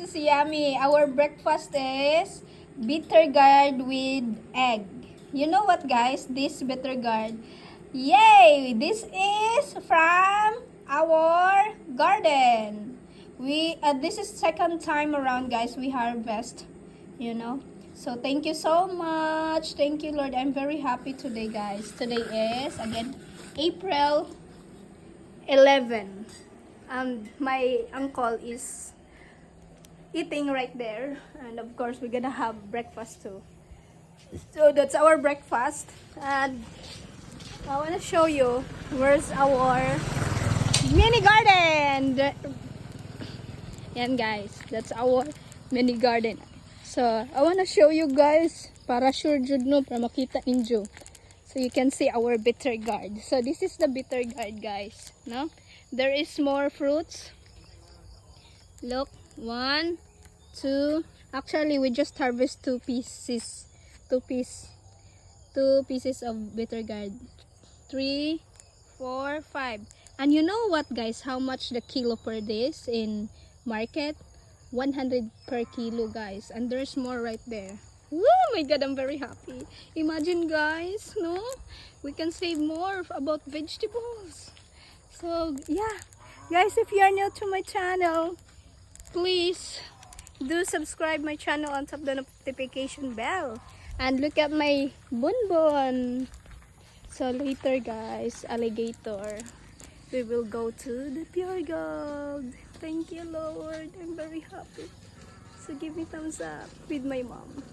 Mmm, so yummy. Our breakfast is bitter gourd with egg. You know what, guys? This bitter gourd. Yay! This is from our garden. This is second time around, guys. We harvest, you know. So thank you so much. Thank you, Lord. I'm very happy today, guys. Today is again April 11. And my uncle is eating right there, and of course we're gonna have breakfast too. So that's our breakfast, and I want to show you where's our mini garden. Yan guys, that's our mini garden. So I want to show you guys para sure jud no, para makita ninyo. So you can see our bitter gourd. So this is the bitter gourd, guys, no? There is more fruits. Look, 1, 2. Actually, we just harvest 2 pieces. 2 pieces of bitter gourd. 3, 4, 5. And you know what, guys? How much the kilo per this in market? 100 per kilo, guys. And there's more right there. Oh my God, I'm very happy. Imagine, guys, no? We can save more about vegetables. So, yeah. Guys, if you are new to my channel, please do subscribe my channel and tap the notification bell. And look at my bonbon. So later, guys, alligator, we will go to the Pure Gold. Thank you, Lord. I'm very happy. So give me thumbs up with my mom.